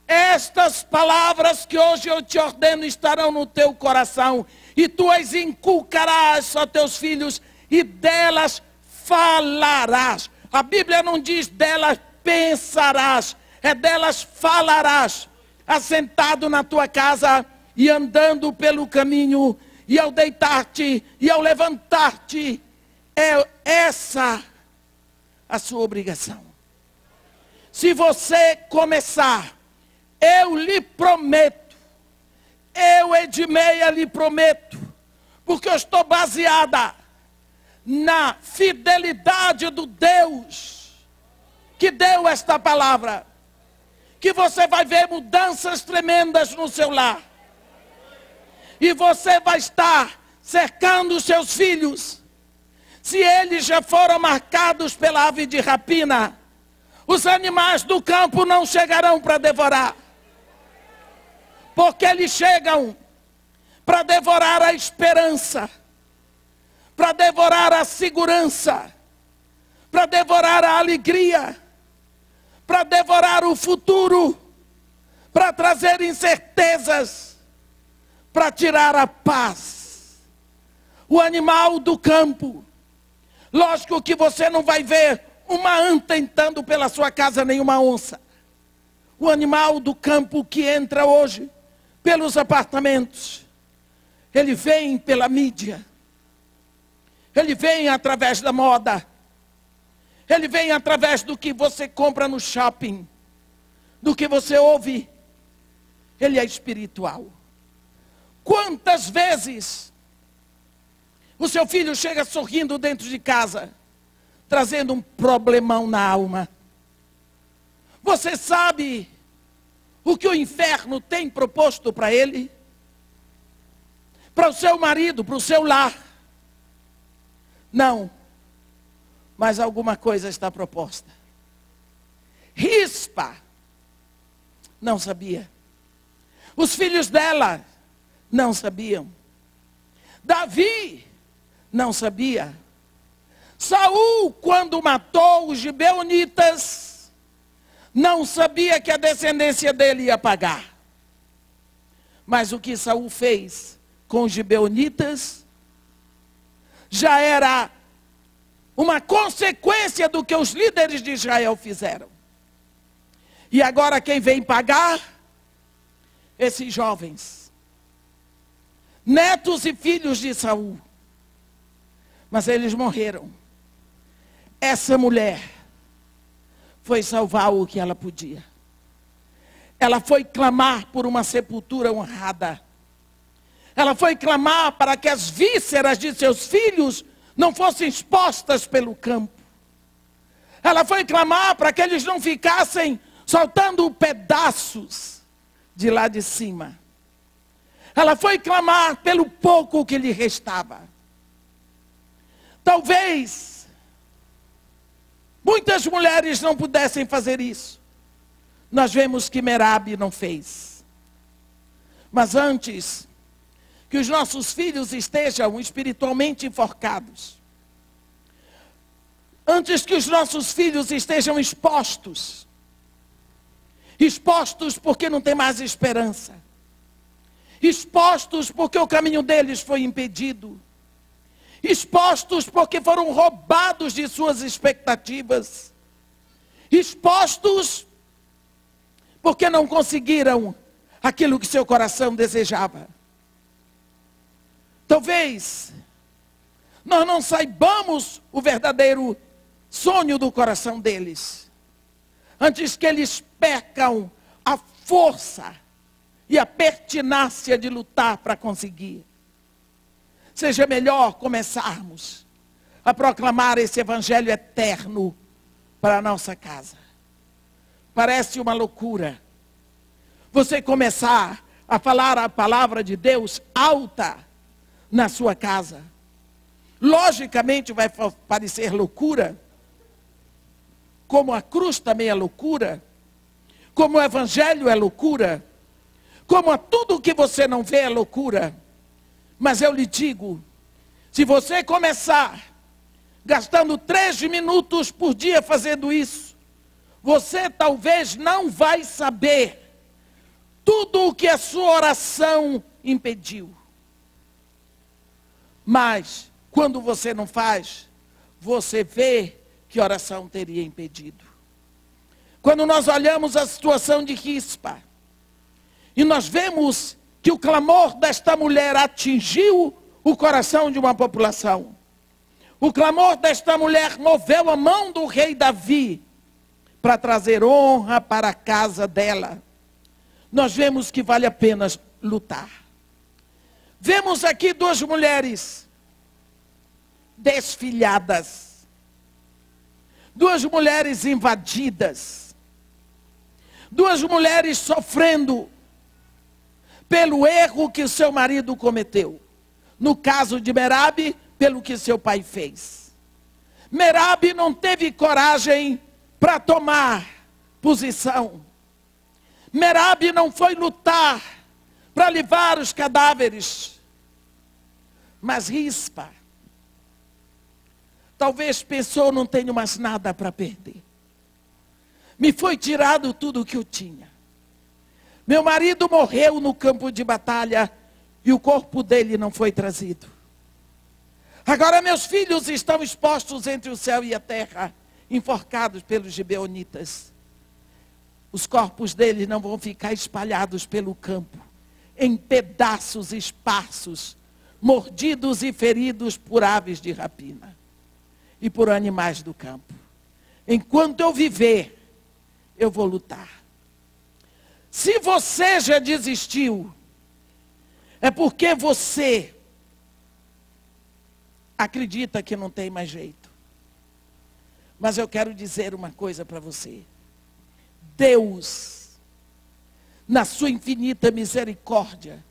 Estas palavras que hoje eu te ordeno estarão no teu coração. E tu as inculcarás a teus filhos e delas falarás. A Bíblia não diz delas pensarás. É delas falarás. Assentado na tua casa e andando pelo caminho. E ao deitar-te e ao levantar-te. É essa a sua obrigação. Se você começar, eu lhe prometo, eu, Edmeia, lhe prometo, porque eu estou baseada na fidelidade do Deus que deu esta palavra, que você vai ver mudanças tremendas no seu lar. E você vai estar cercando os seus filhos. Se eles já foram marcados pela ave de rapina, os animais do campo não chegarão para devorar. Porque eles chegam para devorar a esperança, para devorar a segurança, para devorar a alegria, para devorar o futuro, para trazer incertezas, para tirar a paz. O animal do campo, lógico que você não vai ver uma anta entrando pela sua casa, nem uma onça. O animal do campo que entra hoje pelos apartamentos, ele vem pela mídia, ele vem através da moda, ele vem através do que você compra no shopping, do que você ouve. Ele é espiritual. Quantas vezes o seu filho chega sorrindo dentro de casa, trazendo um problemão na alma? Você sabe o que o inferno tem proposto para ele? Para o seu marido, para o seu lar? Não. Mas alguma coisa está proposta. Rispa não sabia. Os filhos dela não sabiam. Davi não sabia. Saul, quando matou os gibeonitas, não sabia que a descendência dele ia pagar. Mas o que Saul fez com os gibeonitas já era uma consequência do que os líderes de Israel fizeram. E agora quem vem pagar? Esses jovens, netos e filhos de Saul. Mas eles morreram. Essa mulher foi salvar o que ela podia. Ela foi clamar por uma sepultura honrada. Ela foi clamar para que as vísceras de seus filhos não fossem expostas pelo campo. Ela foi clamar para que eles não ficassem soltando pedaços de lá de cima. Ela foi clamar pelo pouco que lhe restava. Talvez muitas mulheres não pudessem fazer isso. Nós vemos que Merabe não fez. Mas antes que os nossos filhos estejam espiritualmente enforcados, antes que os nossos filhos estejam expostos porque não tem mais esperança, expostos porque o caminho deles foi impedido, expostos porque foram roubados de suas expectativas, expostos porque não conseguiram aquilo que seu coração desejava. Talvez nós não saibamos o verdadeiro sonho do coração deles, antes que eles percam a força e a pertinácia de lutar para conseguir. Seja melhor começarmos a proclamar esse evangelho eterno para a nossa casa. Parece uma loucura você começar a falar a palavra de Deus alta na sua casa. Logicamente vai parecer loucura, como a cruz também é loucura, como o evangelho é loucura, como a tudo que você não vê é loucura. Mas eu lhe digo, se você começar gastando 3 minutos por dia fazendo isso, você talvez não vai saber tudo o que a sua oração impediu. Mas, quando você não faz, você vê que oração teria impedido. Quando nós olhamos a situação de Rispa, e nós vemos que o clamor desta mulher atingiu o coração de uma população. O clamor desta mulher moveu a mão do rei Davi para trazer honra para a casa dela. Nós vemos que vale a pena lutar. Vemos aqui 2 mulheres desfilhadas, 2 mulheres invadidas, 2 mulheres sofrendo pelo erro que seu marido cometeu. No caso de Merabe, pelo que seu pai fez. Merabe não teve coragem para tomar posição. Merabe não foi lutar para levar os cadáveres. Mas Rispa, talvez pensou, não tenho mais nada para perder. Me foi tirado tudo o que eu tinha. Meu marido morreu no campo de batalha e o corpo dele não foi trazido. Agora meus filhos estão expostos entre o céu e a terra, enforcados pelos gibeonitas. Os corpos deles não vão ficar espalhados pelo campo, em pedaços esparsos, mordidos e feridos por aves de rapina e por animais do campo. Enquanto eu viver, eu vou lutar. Se você já desistiu, é porque você acredita que não tem mais jeito. Mas eu quero dizer uma coisa para você. Deus, na sua infinita misericórdia,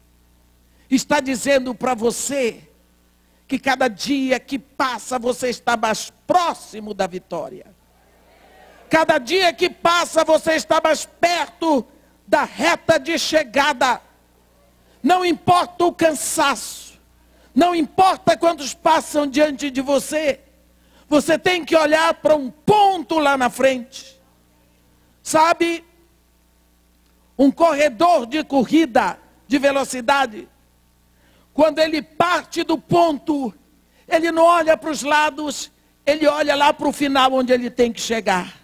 está dizendo para você que cada dia que passa você está mais próximo da vitória. Cada dia que passa você está mais perto da reta de chegada. Não importa o cansaço, não importa quantos passam diante de você, você tem que olhar para um ponto lá na frente. Sabe, um corredor de corrida de velocidade, quando ele parte do ponto, ele não olha para os lados, ele olha lá para o final onde ele tem que chegar.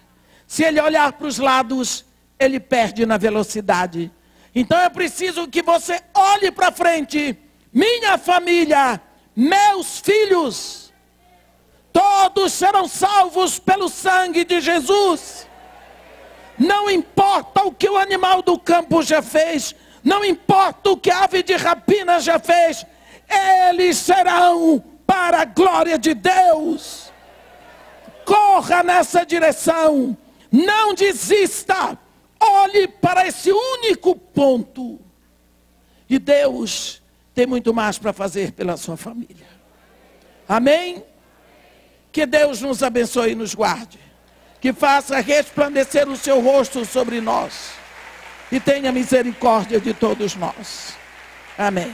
Se ele olhar para os lados, ele perde na velocidade. Então é preciso que você olhe para frente. Minha família, meus filhos, todos serão salvos pelo sangue de Jesus. Não importa o que o animal do campo já fez, não importa o que a ave de rapina já fez, eles serão para a glória de Deus. Corra nessa direção, não desista, olhe para esse único ponto. E Deus tem muito mais para fazer pela sua família. Amém? Que Deus nos abençoe e nos guarde. Que faça resplandecer o seu rosto sobre nós. E tenha misericórdia de todos nós. Amém.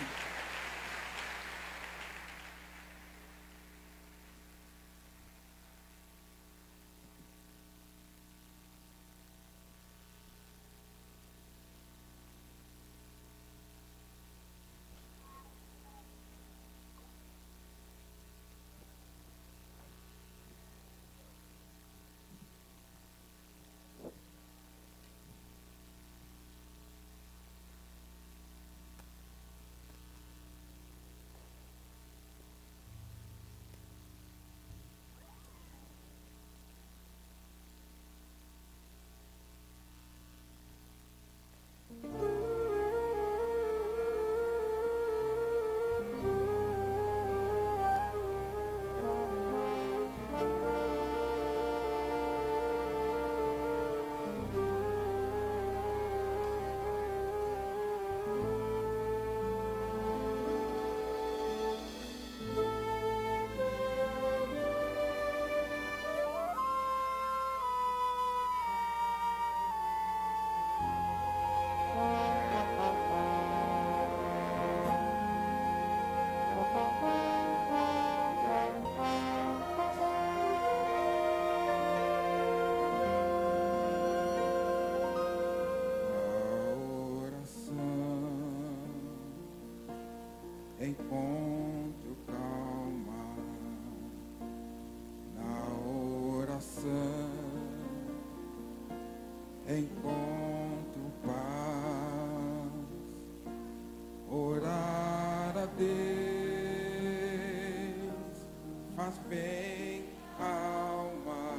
Encontro calma na oração, encontro paz, orar a Deus faz bem à alma,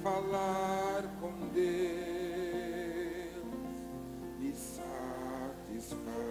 falar com Deus me satisfaz.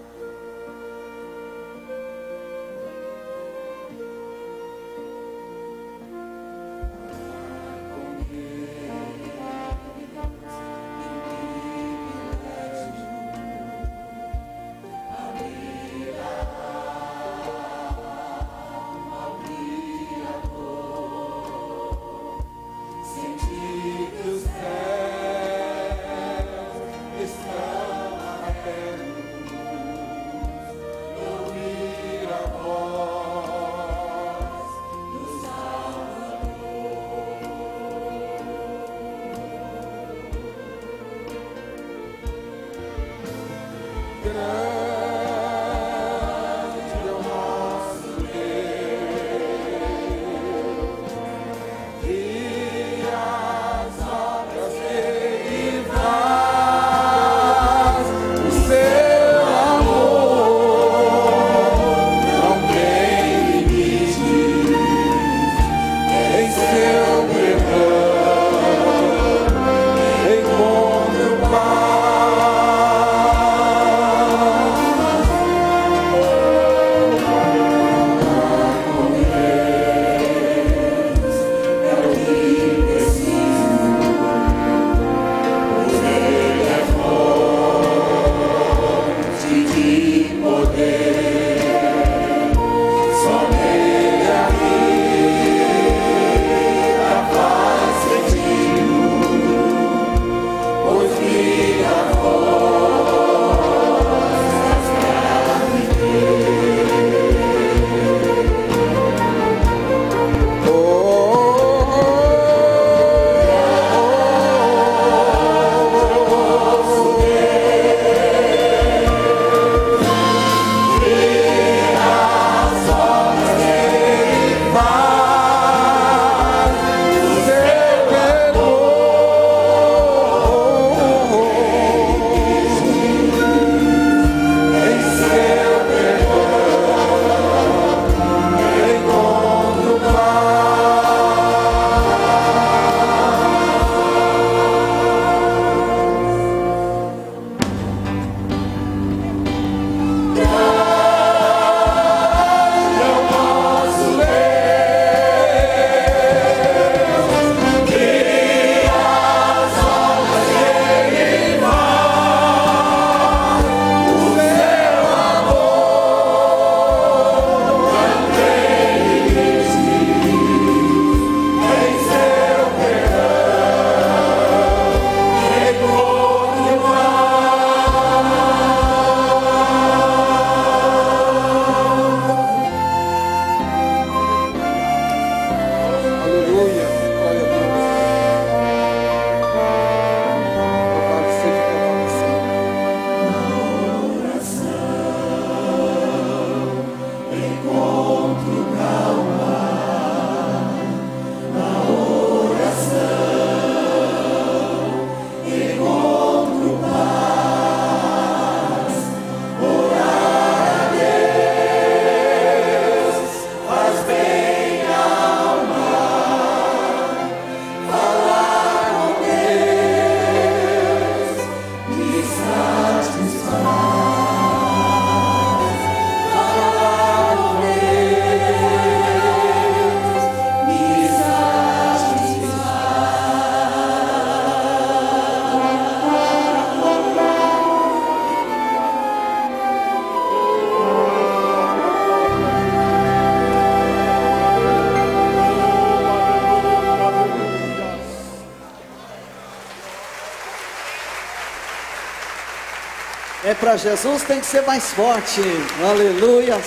É para Jesus, tem que ser mais forte. Aleluias.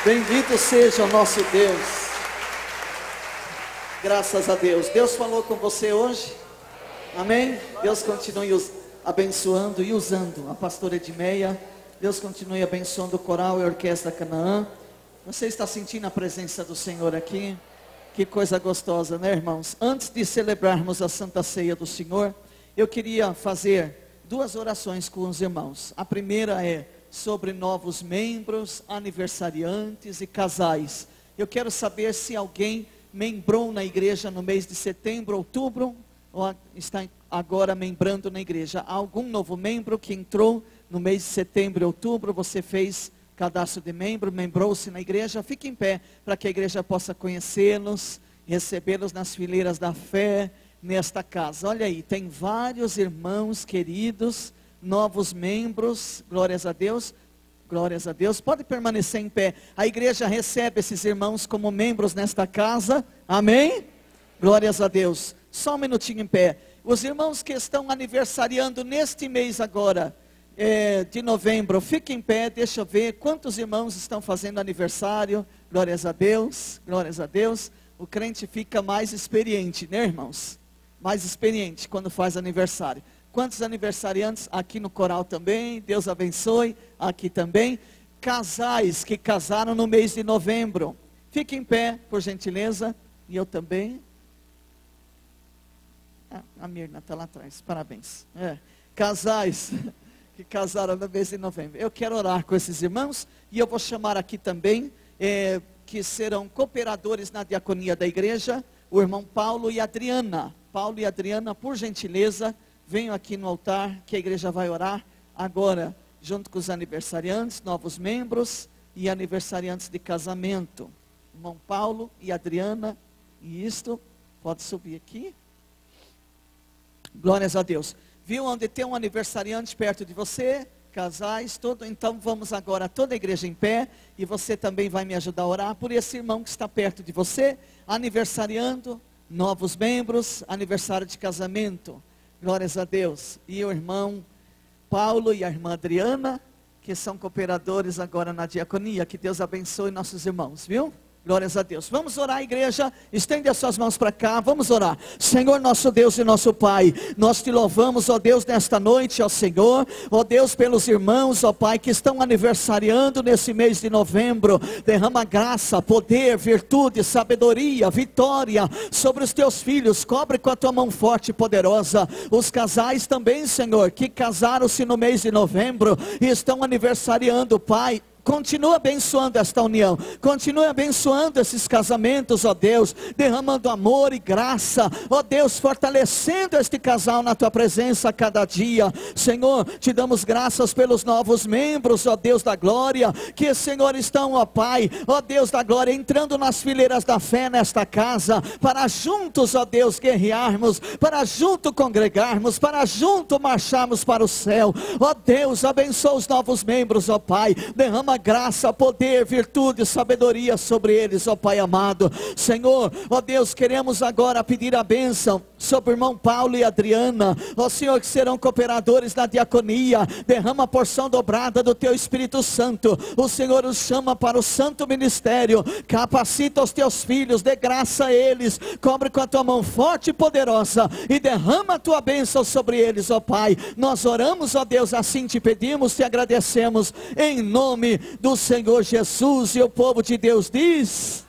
Bendito seja o nosso Deus. Graças a Deus. Deus falou com você hoje? Amém? Deus continue abençoando e usando a pastora Edmeia Deus continue abençoando o coral e a orquestra Canaã. Você está sentindo a presença do Senhor aqui? Que coisa gostosa, né, irmãos? Antes de celebrarmos a Santa Ceia do Senhor, eu queria fazer 2 orações com os irmãos. A primeira é sobre novos membros, aniversariantes e casais. Eu quero saber se alguém membrou na igreja no mês de setembro, outubro, ou está agora membrando na igreja. Há algum novo membro que entrou no mês de setembro e outubro? Você fez cadastro de membro, membrou-se na igreja? Fique em pé para que a igreja possa conhecê-los, recebê-los nas fileiras da fé nesta casa. Olha aí, tem vários irmãos queridos, novos membros, glórias a Deus. Glórias a Deus, pode permanecer em pé. A igreja recebe esses irmãos como membros nesta casa, amém? Glórias a Deus. Só um minutinho em pé. Os irmãos que estão aniversariando neste mês agora, de novembro, fiquem em pé, deixa eu ver quantos irmãos estão fazendo aniversário. Glórias a Deus, glórias a Deus. O crente fica mais experiente, né, irmãos? Mais experiente quando faz aniversário. Quantos aniversariantes aqui no coral também? Deus abençoe, aqui também. Casais que casaram no mês de novembro, fiquem em pé, por gentileza. E eu também. A Mirna está lá atrás, parabéns. Casais que casaram no mês de novembro. Eu quero orar com esses irmãos. E eu vou chamar aqui também, que serão cooperadores na diaconia da igreja, o irmão Paulo e Adriana. Paulo e Adriana, por gentileza, venham aqui no altar, que a igreja vai orar agora, junto com os aniversariantes, novos membros e aniversariantes de casamento. Irmão Paulo e Adriana, e isto, pode subir aqui. Glórias a Deus. Viu onde tem um aniversariante perto de você? Casais, tudo. Então vamos agora, toda a igreja em pé, e você também vai me ajudar a orar por esse irmão que está perto de você, aniversariando, novos membros, aniversário de casamento. Glórias a Deus. E o irmão Paulo e a irmã Adriana, que são cooperadores agora na diaconia. Que Deus abençoe nossos irmãos, viu? Glórias a Deus. Vamos orar, igreja. Estende as suas mãos para cá. Vamos orar. Senhor, nosso Deus e nosso Pai, nós te louvamos, ó Deus, nesta noite, ó Senhor. Ó Deus, pelos irmãos, ó Pai, que estão aniversariando nesse mês de novembro. Derrama graça, poder, virtude, sabedoria, vitória sobre os teus filhos. Cobre com a tua mão forte e poderosa. Os casais também, Senhor, que casaram-se no mês de novembro e estão aniversariando, Pai. Continua abençoando esta união, continue abençoando esses casamentos, ó Deus, derramando amor e graça, ó Deus, fortalecendo este casal na tua presença a cada dia. Senhor, te damos graças pelos novos membros, ó Deus da glória, que, Senhor, estão, ó Pai, ó Deus da glória, entrando nas fileiras da fé nesta casa, para juntos, ó Deus, guerrearmos, para junto congregarmos, para junto marcharmos para o céu. Ó Deus, abençoa os novos membros, ó Pai, derrama graça, poder, virtude, sabedoria sobre eles, ó Pai amado. Senhor, ó Deus, queremos agora pedir a bênção sobre o irmão Paulo e Adriana, ó Senhor, que serão cooperadores na diaconia. Derrama a porção dobrada do teu Espírito Santo. O Senhor os chama para o santo ministério. Capacita os teus filhos, dê graça a eles, cobre com a tua mão forte e poderosa, e derrama a tua bênção sobre eles, ó Pai. Nós oramos, ó Deus, assim te pedimos, te agradecemos, em nome do Senhor Jesus. E o povo de Deus diz: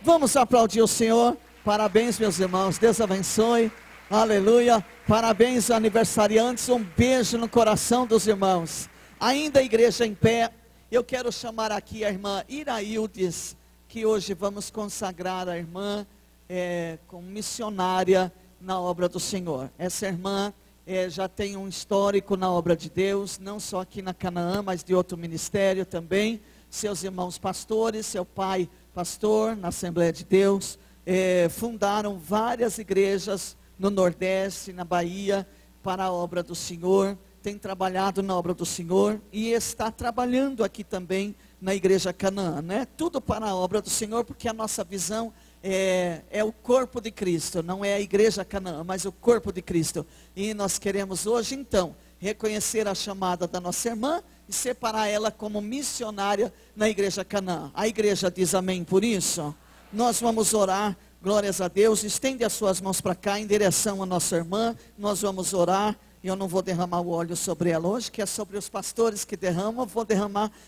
vamos aplaudir o Senhor. Parabéns, meus irmãos, Deus abençoe, aleluia. Parabéns, aniversariantes, um beijo no coração dos irmãos. Ainda a igreja em pé, eu quero chamar aqui a irmã Iraildes, que hoje vamos consagrar a irmã como missionária na obra do Senhor. Essa irmã já tem um histórico na obra de Deus, não só aqui na Canaã, mas de outro ministério também. Seus irmãos pastores, seu pai pastor na Assembleia de Deus, fundaram várias igrejas no Nordeste, na Bahia, para a obra do Senhor. Tem trabalhado na obra do Senhor e está trabalhando aqui também na igreja Canaã, né? Tudo para a obra do Senhor, porque a nossa visão é o corpo de Cristo, não é a igreja Canaã, mas o corpo de Cristo. E nós queremos hoje então reconhecer a chamada da nossa irmã e separar ela como missionária na igreja Canaã. A igreja diz amém por isso. Nós vamos orar, glórias a Deus. Estende as suas mãos para cá em direção à nossa irmã. Nós vamos orar Eu não vou derramar o óleo sobre ela hoje, que é sobre os pastores que derramam.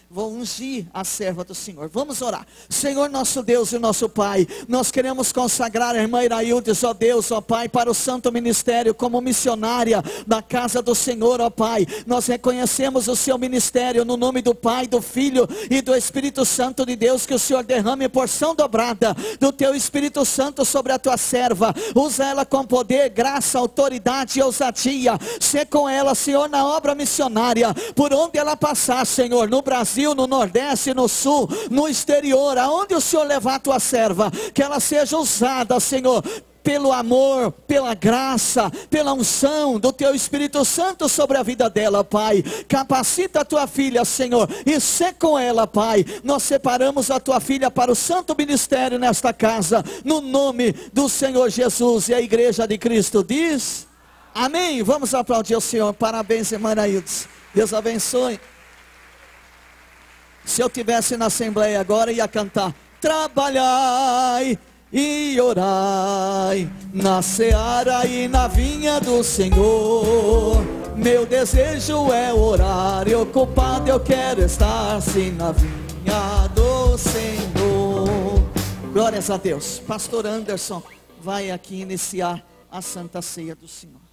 Vou ungir a serva do Senhor. Vamos orar. Senhor nosso Deus e nosso Pai, nós queremos consagrar a irmã Iraildes, ó Deus, ó Pai, para o santo ministério como missionária da casa do Senhor, ó Pai. Nós reconhecemos o seu ministério no nome do Pai, do Filho e do Espírito Santo de Deus. Que o Senhor derrame porção dobrada do teu Espírito Santo sobre a tua serva. Usa ela com poder, graça, autoridade e ousadia. Ser com ela, Senhor, na obra missionária, por onde ela passar, Senhor, no Brasil, no Nordeste, no Sul, no exterior, aonde o Senhor levar a tua serva, que ela seja usada, Senhor, pelo amor, pela graça, pela unção do teu Espírito Santo sobre a vida dela, Pai. Capacita a tua filha, Senhor, e sê com ela, Pai. Nós separamos a tua filha para o santo ministério nesta casa, no nome do Senhor Jesus. E a igreja de Cristo diz... Amém. Vamos aplaudir o Senhor. Parabéns, irmã Iraildes. Deus abençoe. Se eu tivesse na assembleia agora, ia cantar: trabalhai e orai na seara e na vinha do Senhor. Meu desejo é orar, e ocupado eu quero estar, sim, na vinha do Senhor. Glórias a Deus. Pastor Anderson vai aqui iniciar a Santa Ceia do Senhor.